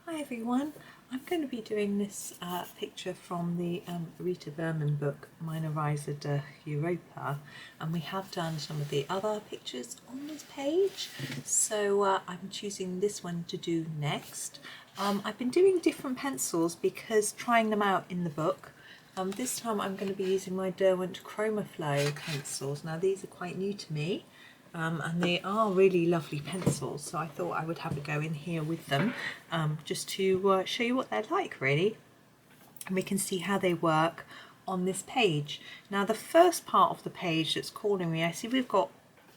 Hi everyone, I'm going to be doing this picture from the Rita Berman book Meine Reise Durch Europa, and we have done some of the other pictures on this page, so I'm choosing this one to do next. I've been doing different pencils because trying them out in the book. This time I'm going to be using my Derwent Chromaflow pencils. Now these are quite new to me. And they are really lovely pencils, so I thought I would have a go in here with them just to show you what they're like really, and we can see how they work on this page. Now the first part of the page that's calling me, I see we've got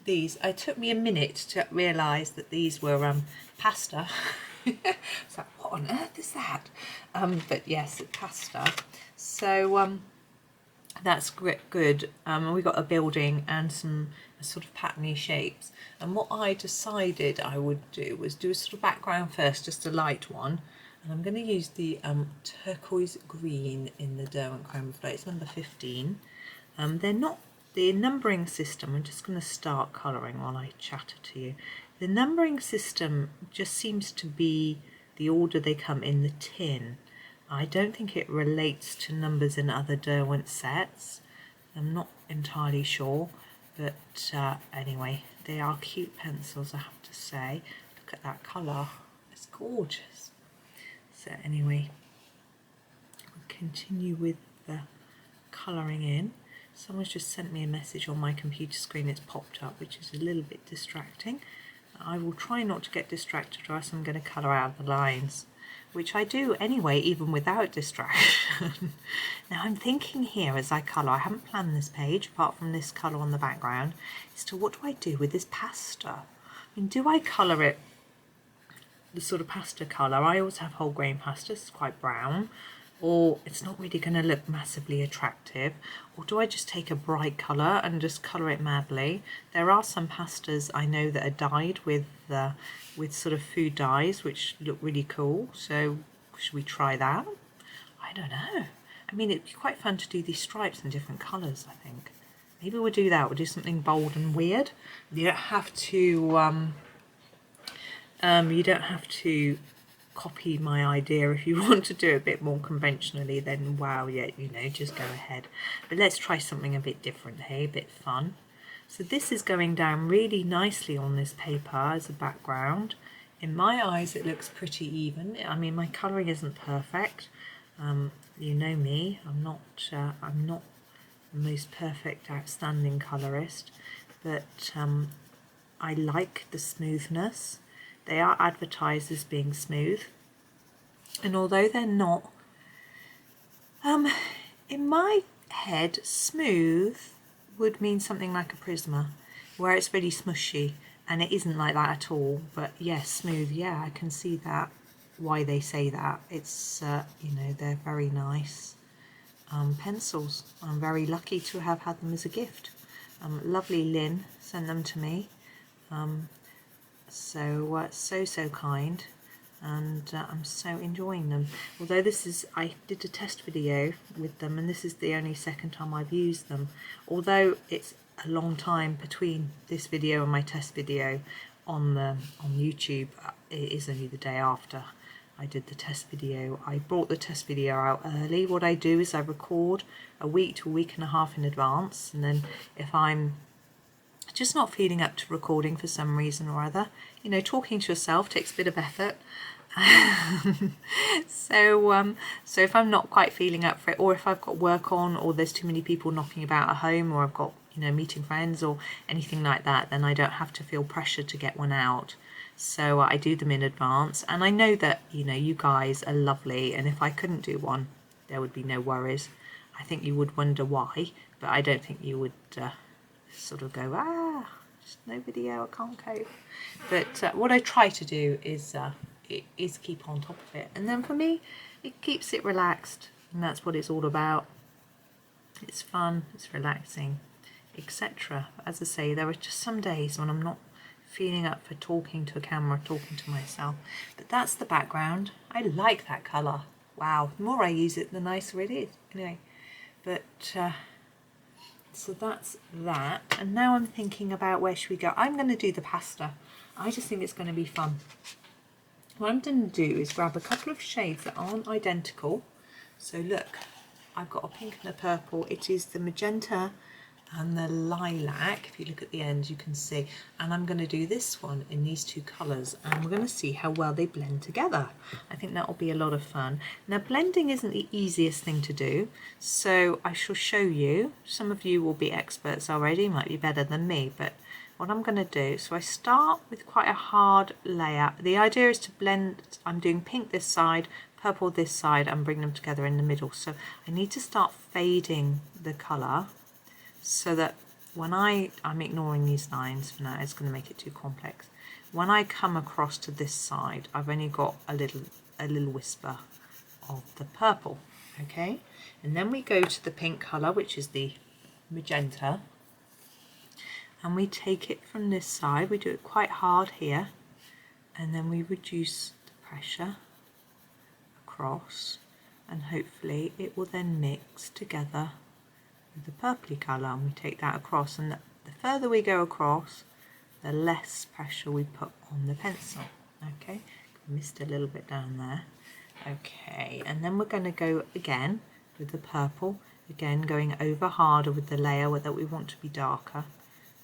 these. It took me a minute to realise that these were pasta. It's like, what on earth is that? But yes, it's pasta. So that's good. We got a building and some sort of patterny shapes, and what I decided I would do was do a sort of background first, just a light one, and I'm going to use the turquoise green in the Derwent Chromaflow. It's number 15. They're not the numbering system. I'm just going to start colouring while I chatter to you. The numbering system just seems to be the order they come in the tin. I don't think it relates to numbers in other Derwent sets. I'm not entirely sure, but anyway, they are cute pencils, I have to say. Look at that colour, it's gorgeous. So anyway, we'll continue with the colouring in. Someone's just sent me a message on my computer screen, it's popped up, which is a little bit distracting. I will try not to get distracted, or else I'm going to colour out the lines, which I do anyway, even without distraction. Now I'm thinking here as I colour, I haven't planned this page apart from this colour on the background, as to what do I do with this pasta? I mean, do I colour it the sort of pasta colour? I always have whole grain pasta, it's quite brown, or it's not really going to look massively attractive, or do I just take a bright colour and just colour it madly? There are some pastas I know that are dyed with sort of food dyes, which look really cool, so should we try that? I don't know. I mean, it'd be quite fun to do these stripes in different colours, I think. Maybe we'll do that, we'll do something bold and weird. You don't have to copy my idea. If you want to do it a bit more conventionally, then wow, yeah, you know, just go ahead. But let's try something a bit different, hey, a bit fun. So this is going down really nicely on this paper as a background. In my eyes it looks pretty even. I mean, my colouring isn't perfect. You know me, I'm not the most perfect, outstanding colourist, but I like the smoothness. They are advertised as being smooth, and although they're not, in my head, smooth would mean something like a Prisma, where it's really smushy, and it isn't like that at all. But yes, smooth, yeah, I can see that, why they say that. It's you know, they're very nice pencils. I'm very lucky to have had them as a gift. Lovely Lynn sent them to me, so kind, and I'm so enjoying them. Although I did a test video with them, and this is the only second time I've used them. Although it's a long time between this video and my test video on YouTube, it is only the day after I did the test video. I brought the test video out early. What I do is I record a week to a week and a half in advance, and then if I'm just not feeling up to recording for some reason or other, you know, talking to yourself takes a bit of effort. So if I'm not quite feeling up for it, or if I've got work on, or there's too many people knocking about at home, or I've got, you know, meeting friends or anything like that, then I don't have to feel pressure to get one out. So I do them in advance, and I know that, you know, you guys are lovely, and if I couldn't do one, there would be no worries. I think you would wonder why, but I don't think you would sort of go, just no video, I can't cope. But what I try to do is keep on top of it, and then for me it keeps it relaxed, and that's what it's all about. It's fun, it's relaxing, etc. As I say, there are just some days when I'm not feeling up for talking to a camera, talking to myself, but that's the background. I like that colour. Wow, the more I use it, the nicer it is. Anyway, but so that's that, and now I'm thinking about where should we go. I'm going to do the pasta. I just think it's going to be fun. what I'm going to do is grab a couple of shades that aren't identical. So look, I've got a pink and a purple. It is the magenta and the lilac. If you look at the end, you can see. And I'm going to do this one in these two colours, and we're going to see how well they blend together. I think that will be a lot of fun. Now, blending isn't the easiest thing to do, so I shall show you. Some of you will be experts already, might be better than me, but what I'm going to do, so I start with quite a hard layer. The idea is to blend, I'm doing pink this side, purple this side, and bring them together in the middle. So I need to start fading the colour so that when I'm ignoring these lines for now, it's going to make it too complex. When I come across to this side, I've only got a little whisper of the purple, okay? And then we go to the pink colour, which is the magenta, and we take it from this side. We do it quite hard here, and then we reduce the pressure across, and hopefully it will then mix together with the purpley colour, and we take that across, and the further we go across, the less pressure we put on the pencil. Okay, missed a little bit down there. Okay, and then we're going to go again with the purple, again going over harder with the layer that we want to be darker,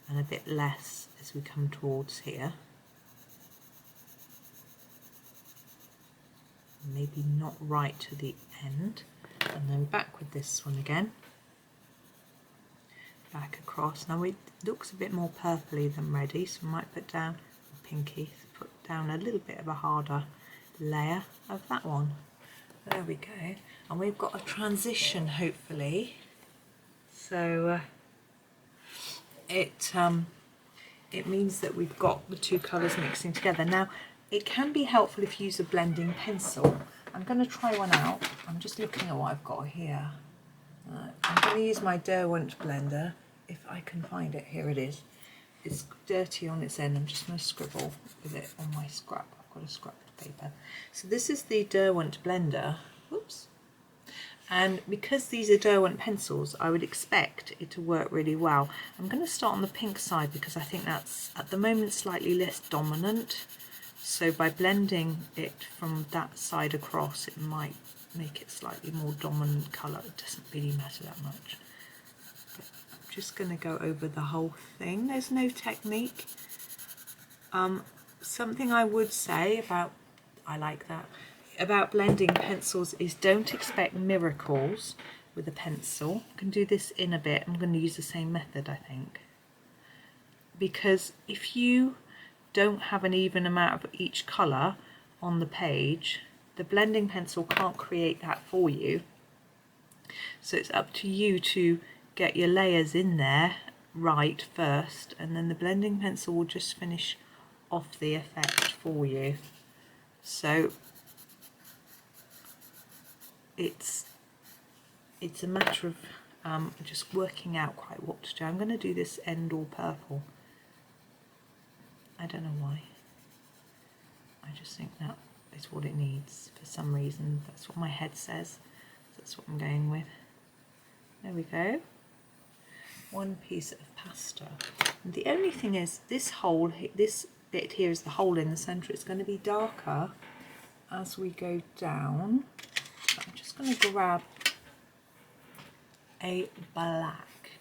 and a bit less as we come towards here. Maybe not right to the end, and then back with this one again. Back across. Now it looks a bit more purpley than ready, so we might put down pinky, put down a little bit of a harder layer of that one. There we go, and we've got a transition hopefully. So it means that we've got the two colours mixing together. Now it can be helpful if you use a blending pencil. I'm going to try one out. I'm just looking at what I've got here. I'm going to use my Derwent blender, if I can find it. Here it is. It's dirty on its end. I'm just going to scribble with it on my scrap. I've got a scrap of paper. So this is the Derwent blender. Whoops. And because these are Derwent pencils, I would expect it to work really well. I'm going to start on the pink side because I think that's at the moment slightly less dominant. So by blending it from that side across, it might make it slightly more dominant colour. It doesn't really matter that much. But I'm just going to go over the whole thing. There's no technique. Something I would say about, I like that, about blending pencils is don't expect miracles with a pencil. I can do this in a bit. I'm going to use the same method, I think. Because if you don't have an even amount of each colour on the page, the blending pencil can't create that for you. So it's up to you to get your layers in there right first, and then the blending pencil will just finish off the effect for you. So it's a matter of just working out quite what to do. I'm going to do this end all purple. I don't know why. I just think that is what it needs for some reason. That's what my head says. That's what I'm going with. There we go. One piece of pasta. And the only thing is, this bit here is the hole in the centre. It's going to be darker as we go down. So I'm just going to grab a black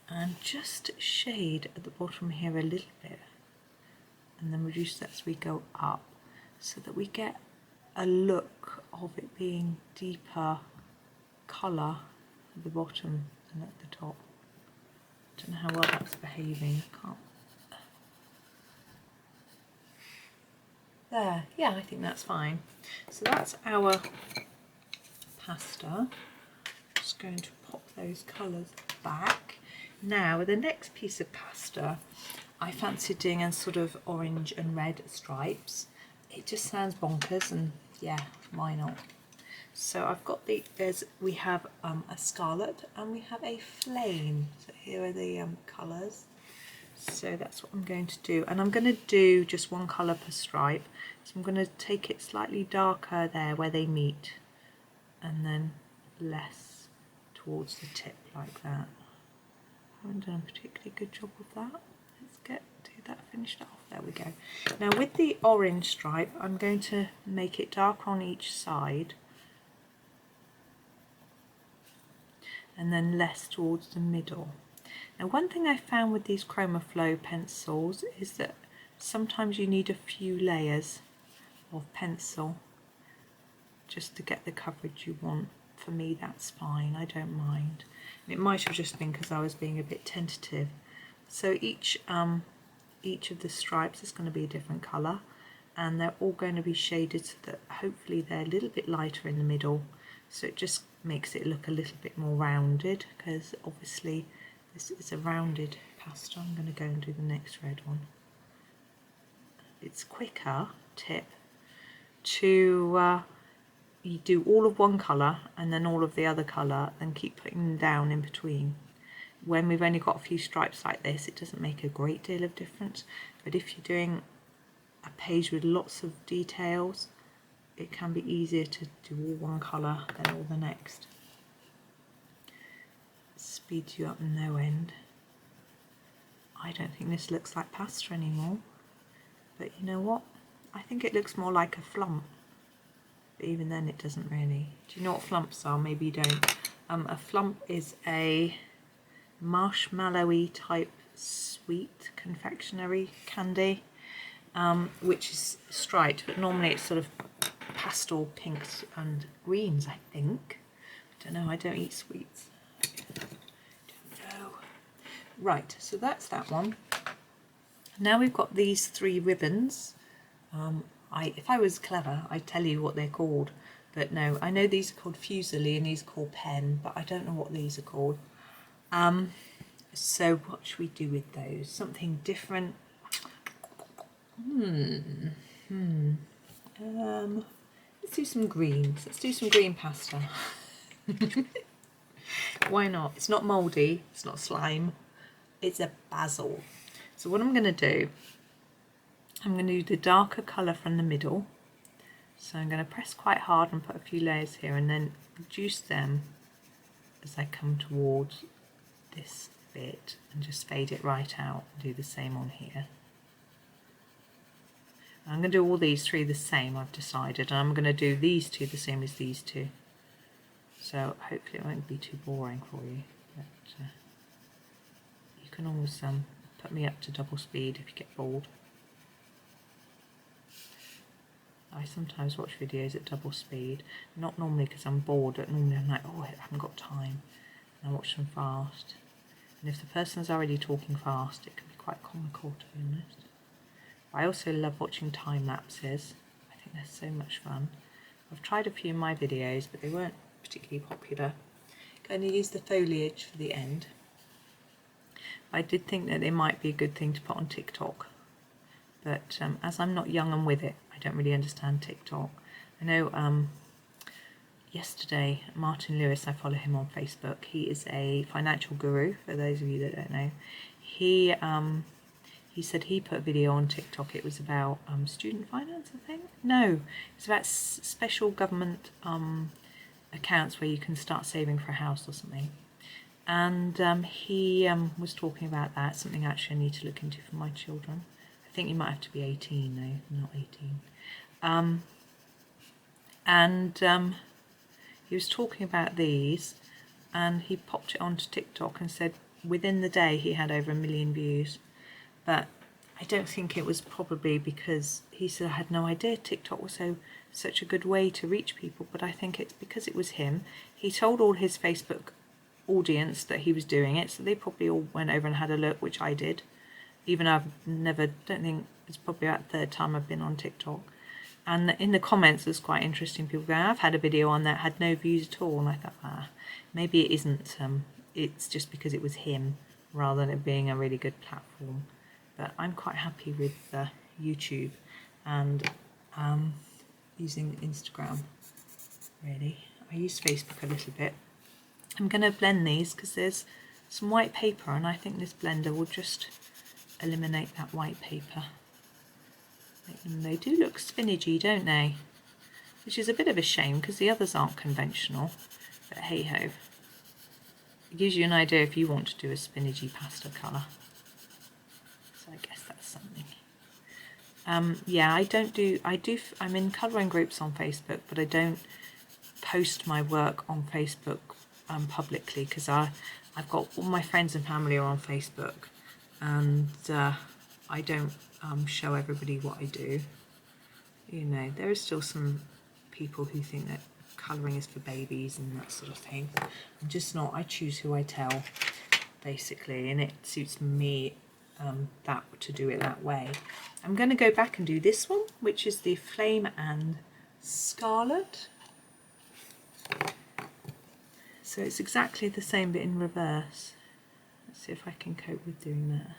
and just shade at the bottom here a little bit, and then reduce that as we go up, so that we get a look of it being deeper colour at the bottom than at the top. I don't know how well that's behaving. I can't. There, yeah, I think that's fine. So that's our pasta. Just going to pop those colours back. Now with the next piece of pasta, I fancy doing a sort of orange and red stripes. It just sounds bonkers, and yeah, why not? So I've got we have a scarlet and we have a flame. So here are the colours. So that's what I'm going to do, and I'm going to do just one colour per stripe. So I'm going to take it slightly darker there where they meet, and then less towards the tip like that. I haven't done a particularly good job of that. Let's get to get that finished off. There we go. Now with the orange stripe, I'm going to make it darker on each side and then less towards the middle. Now one thing I found with these ChromaFlow pencils is that sometimes you need a few layers of pencil just to get the coverage you want. For me that's fine, I don't mind. It might have just been because I was being a bit tentative. So each of the stripes is going to be a different colour, and they're all going to be shaded so that hopefully they're a little bit lighter in the middle, so it just makes it look a little bit more rounded, because obviously this is a rounded pastel. I'm going to go and do the next red one. It's quicker tip to you do all of one colour and then all of the other colour and keep putting them down in between. When we've only got a few stripes like this, it doesn't make a great deal of difference, but if you're doing a page with lots of details, it can be easier to do all one colour than all the next. It speeds you up no end. I don't think this looks like pasta anymore, but you know what? I think it looks more like a flump. But even then it doesn't really. Do you know what flumps are? Maybe you don't. A flump is a marshmallowy type sweet confectionery candy, which is striped, but normally it's sort of pastel pinks and greens, I think. I don't know, I don't eat sweets. Don't know. Right, so that's that one. Now we've got these 3 ribbons. If I was clever, I'd tell you what they're called, but no, I know these are called Fuseli and these are called Pen, but I don't know what these are called. So what should we do with those? Something different. Let's do some greens. Let's do some green pasta. Why not? It's not mouldy, it's not slime, it's a basil. So what I'm going to do, I'm going to do the darker colour from the middle. So I'm going to press quite hard and put a few layers here and then reduce them as I come towards this bit and just fade it right out and do the same on here. I'm going to do all these 3 the same, I've decided, and I'm going to do these 2 the same as these 2. So hopefully it won't be too boring for you. But you can always put me up to double speed if you get bored. I sometimes watch videos at double speed, not normally because I'm bored, but normally I'm like, oh, I haven't got time, and I watch them fast. And if the person's already talking fast, it can be quite comical, to be honest. I also love watching time lapses. I think they're so much fun. I've tried a few in my videos, but they weren't particularly popular. Going to use the foliage for the end. I did think that they might be a good thing to put on TikTok, but as I'm not young and with it, I don't really understand TikTok. I know yesterday Martin Lewis, I follow him on Facebook, he is a financial guru, for those of you that don't know. He said he put a video on TikTok. It was about student finance, I think. No, it's about special government accounts where you can start saving for a house or something. And he was talking about that, something actually I need to look into for my children. I think you might have to be 18 though, not 18. He was talking about these, and he popped it onto TikTok and said within the day he had over 1 million views. But I don't think it was probably because he said I had no idea TikTok was such a good way to reach people, but I think it's because it was him. He told all his Facebook audience that he was doing it, so they probably all went over and had a look, which I did. Even though don't think it's probably about the 3rd time I've been on TikTok. And in the comments there's quite interesting people going, I've had a video on that, had no views at all, and I thought, maybe it isn't, it's just because it was him rather than it being a really good platform. But I'm quite happy with YouTube and using Instagram, really. I use Facebook a little bit. I'm going to blend these because there's some white paper, and I think this blender will just eliminate that white paper. And they do look spinachy, don't they? Which is a bit of a shame because the others aren't conventional, but hey ho. It gives you an idea if you want to do a spinachy pasta colour. So I guess that's Yeah, I'm in colouring groups on Facebook, but I don't post my work on Facebook publicly, because I've got all my friends and family are on Facebook, and I don't show everybody what I do. You know, there is still some people who think that colouring is for babies and that sort of thing. I'm just not. I choose who I tell, basically, and it suits me that to do it that way. I'm going to go back and do this one, which is the Flame and Scarlet. So it's exactly the same but in reverse. Let's see if I can cope with doing that.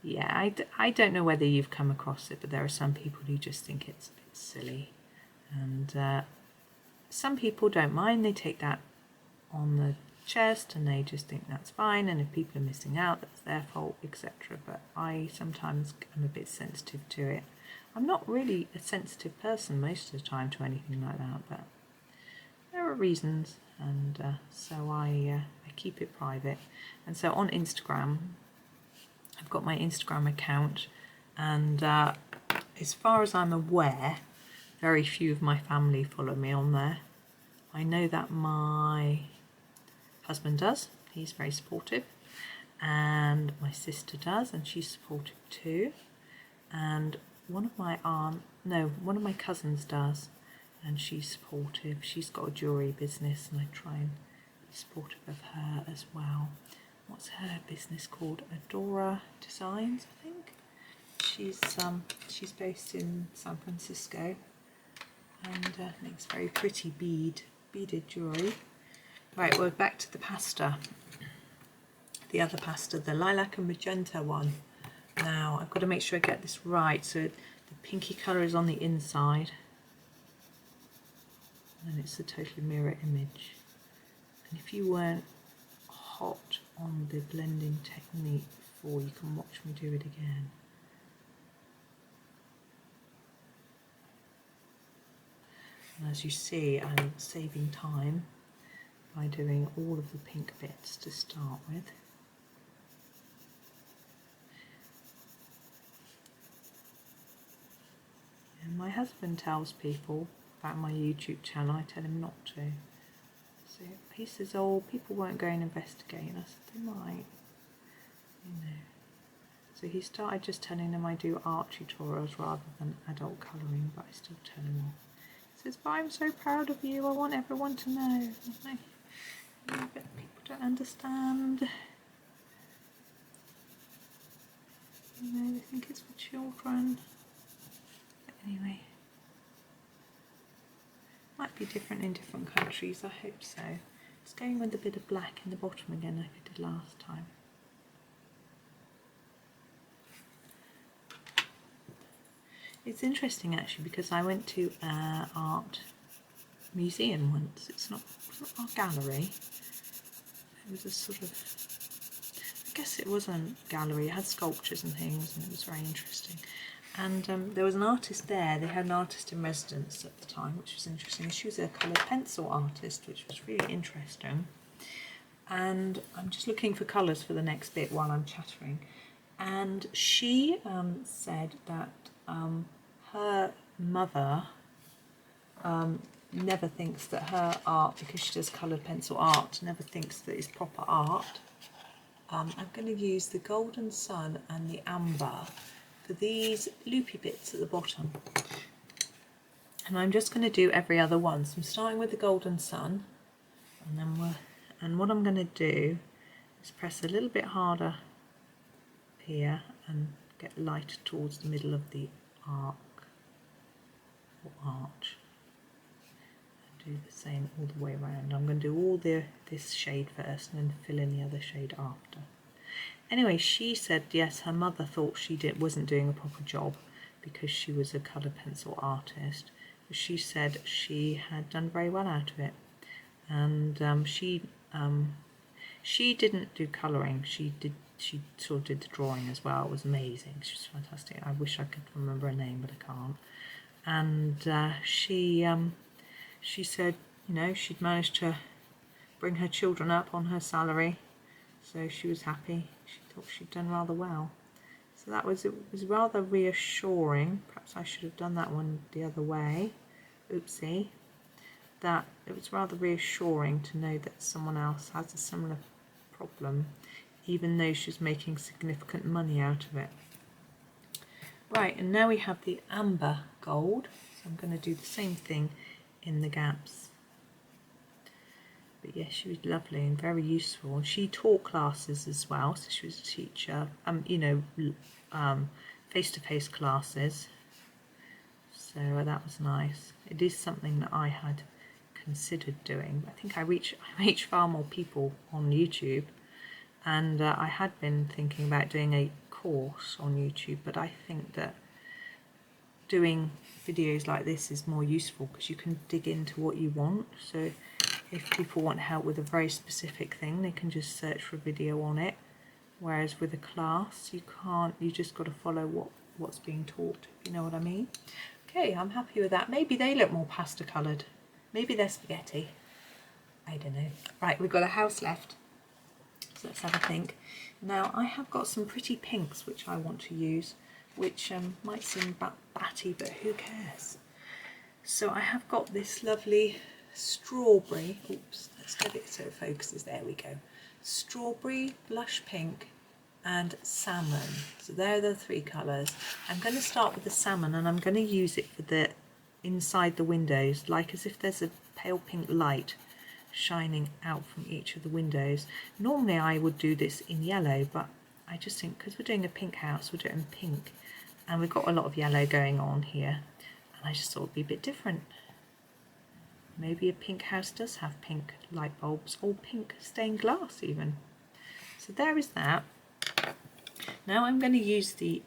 Yeah, I don't know whether you've come across it, but there are some people who just think it's a bit silly, and some people don't mind. They take that on the chest and they just think that's fine, and if people are missing out, that's their fault, etc. But I sometimes am a bit sensitive to it. I'm not really a sensitive person most of the time to anything like that, but there are reasons, and so I keep it private. And so on Instagram, I've got my Instagram account, and as far as I'm aware, very few of my family follow me on there. I know that my husband does, he's very supportive, and my sister does, and she's supportive too, and one of my cousins does, and she's supportive. She's got a jewellery business, and I try and be supportive of her as well. What's her business called? Adora Designs, I think. She's based in San Francisco, and makes very pretty beaded jewellery. Right, we're back to the pasta. The other pasta, the lilac and magenta one. Now I've got to make sure I get this right. So the pinky colour is on the inside, and it's a totally mirror image. And if you weren't hot on the blending technique before, you can watch me do it again. And as you see, I'm saving time by doing all of the pink bits to start with. And my husband tells people about my YouTube channel. I tell him not to. So he says, oh, people won't go and investigate. And I said, they might, you know. So he started just telling them I do art tutorials rather than adult colouring, but I still tell him off. He says, but I'm so proud of you, I want everyone to know. But people don't understand. You know, they think it's for children. But anyway. Might be different in different countries, I hope so. It's going with a bit of black in the bottom again like I did last time. It's interesting actually, because I went to an art museum once. It's not our gallery. It was a sort of, I guess it was a gallery. It had sculptures and things, and it was very interesting. And there was an artist there. They had an artist in residence at the time, which was interesting. She was a coloured pencil artist, which was really interesting. And I'm just looking for colours for the next bit while I'm chattering. And she said that her mother never thinks that her art, because she does coloured pencil art, never thinks that it's proper art. I'm going to use the Golden Sun and the Amber for these loopy bits at the bottom. And I'm just going to do every other one. So I'm starting with the Golden Sun, and then what I'm going to do is press a little bit harder here and get lighter towards the middle of the arc or arch, and do the same all the way around. I'm going to do all this shade first and then fill in the other shade after. Anyway, she said yes, her mother thought she wasn't doing a proper job because she was a coloured pencil artist. But she said she had done very well out of it, and she didn't do colouring. She sort of did the drawing as well. It was amazing. She was fantastic. I wish I could remember her name, but I can't. And she said, you know, she'd managed to bring her children up on her salary, so she was happy. She thought she'd done rather well. So So that was, it was rather reassuring. Perhaps I should have done that one the other way. Oopsie. That it was rather reassuring to know that someone else has a similar problem, even though she's making significant money out of it. Right, and now we have the amber gold. So I'm going to do the same thing in the gaps. But yes, she was lovely and very useful. And she taught classes as well, so she was a teacher. Face-to-face classes. So that was nice. It is something that I had considered doing. I think I reach far more people on YouTube, and I had been thinking about doing a course on YouTube, but I think that doing videos like this is more useful because you can dig into what you want. So if people want help with a very specific thing, they can just search for a video on it, whereas with a class you can't. You just got to follow what's being taught, if you know what I mean. Okay, I'm happy with that. Maybe they look more pasta coloured, maybe they're spaghetti, I don't know. Right, we've got a house left, so let's have a think. Now I have got some pretty pinks which I want to use, which might seem batty, but who cares. So I have got this lovely strawberry, oops, let's get it so it focuses, there we go. Strawberry, blush pink and salmon. So there are the three colours. I'm going to start with the salmon, and I'm going to use it for the inside the windows, like as if there's a pale pink light shining out from each of the windows. Normally I would do this in yellow, but I just think because we're doing a pink house, we'll do it in pink, and we've got a lot of yellow going on here, and I just thought it'd be a bit different. Maybe a pink house does have pink light bulbs, or pink stained glass even. So there is that. Now I'm going to use the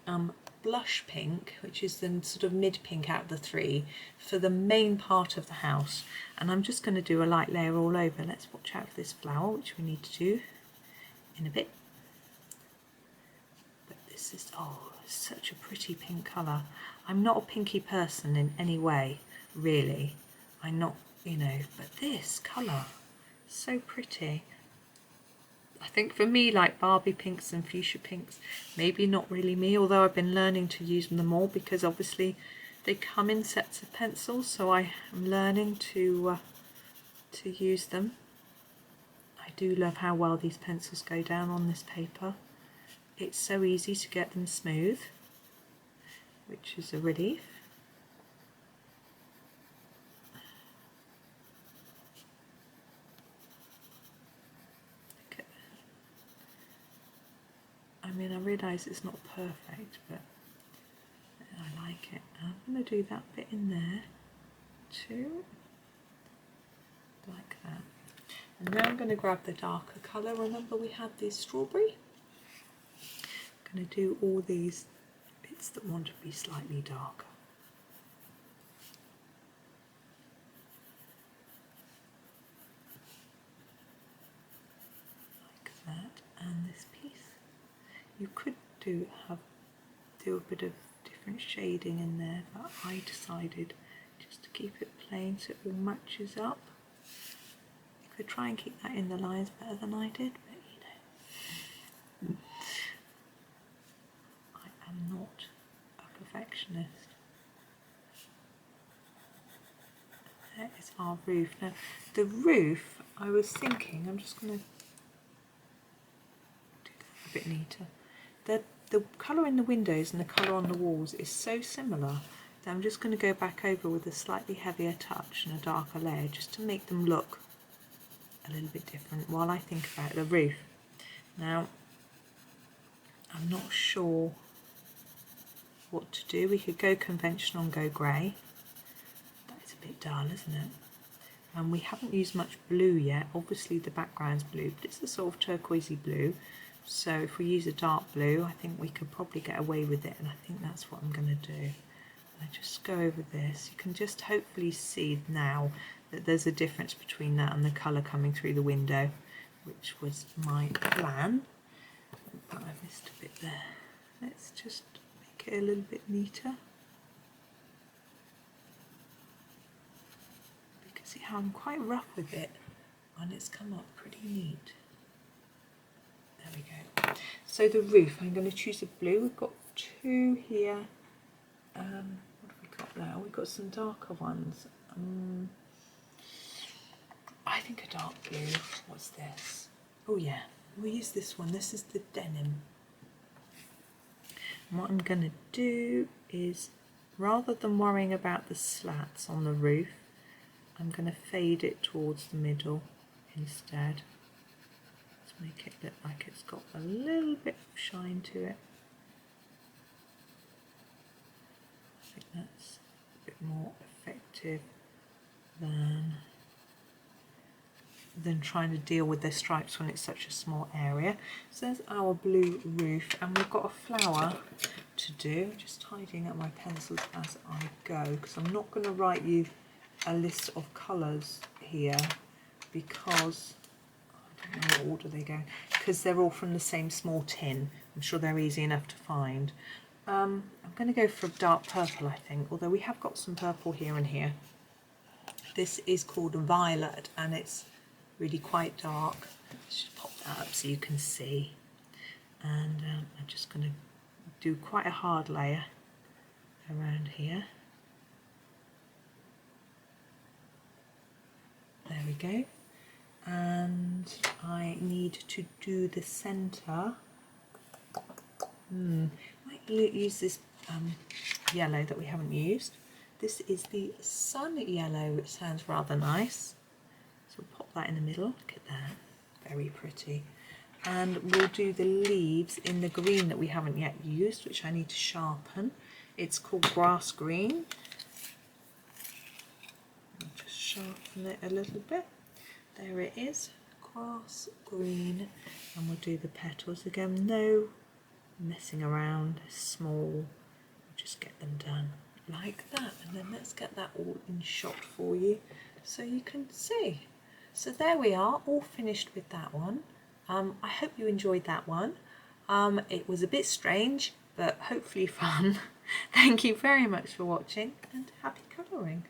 blush pink, which is the sort of mid pink out of the three, for the main part of the house, and I'm just going to do a light layer all over. Let's watch out for this flower, which we need to do in a bit. But this is, oh, it's such a pretty pink colour. I'm not a pinky person in any way, really. I'm not, you know, but this colour, so pretty. I think for me, like Barbie pinks and fuchsia pinks, maybe not really me, although I've been learning to use them all, because obviously they come in sets of pencils, so I am learning to use them. I do love how well these pencils go down on this paper. It's so easy to get them smooth, which is a relief. I mean, I realise it's not perfect, but I like it. I'm going to do that bit in there too, like that. And now I'm going to grab the darker colour. Remember we had this strawberry? I'm going to do all these bits that want to be slightly darker. Like that, and this piece. You could do a bit of different shading in there, but I decided just to keep it plain so it all matches up. You could try and keep that in the lines better than I did, but you know, I am not a perfectionist. There is our roof. Now the roof, I was thinking, I'm just going to do that a bit neater. The colour in the windows and the colour on the walls is so similar that I'm just going to go back over with a slightly heavier touch and a darker layer, just to make them look a little bit different while I think about the roof. Now, I'm not sure what to do. We could go conventional and go grey. That is a bit dull, isn't it? And we haven't used much blue yet. Obviously the background's blue, but it's a sort of turquoisey blue. So if we use a dark blue, I think we could probably get away with it, and I think that's what I'm going to do. I just go over this. You can just hopefully see now that there's a difference between that and the colour coming through the window, which was my plan. But I missed a bit there. Let's just make it a little bit neater. You can see how I'm quite rough with it, and it's come up pretty neat. There we go. So the roof, I'm going to choose a blue. We've got two here. What have we got there? We've got some darker ones. I think a dark blue. What's this? Oh yeah, we'll use this one. This is the denim. And what I'm going to do is, rather than worrying about the slats on the roof, I'm going to fade it towards the middle instead. Let's make it look like it's got a little bit of shine to it. I think that's a bit more effective than trying to deal with the stripes when it's such a small area. So there's our blue roof, and we've got a flower to do. Just tidying up my pencils as I go, because I'm not going to write you a list of colours here, because I don't know what order they go, because they're all from the same small tin. I'm sure they're easy enough to find. I'm going to go for a dark purple, I think, although we have got some purple here and here. This is called Violet, and it's really quite dark. Let's just pop that up so you can see. And I'm just going to do quite a hard layer around here. There we go. And I need to do the centre. Might use this yellow that we haven't used. This is the sun yellow, which sounds rather nice. So we'll pop that in the middle. Look at that, very pretty. And we'll do the leaves in the green that we haven't yet used, which I need to sharpen. It's called grass green. I'll just sharpen it a little bit. There it is, grass green. And we'll do the petals again. No messing around, small. We'll just get them done like that. And then let's get that all in shot for you so you can see. So there we are, all finished with that one. I hope you enjoyed that one. It was a bit strange, but hopefully fun. Thank you very much for watching, and happy colouring.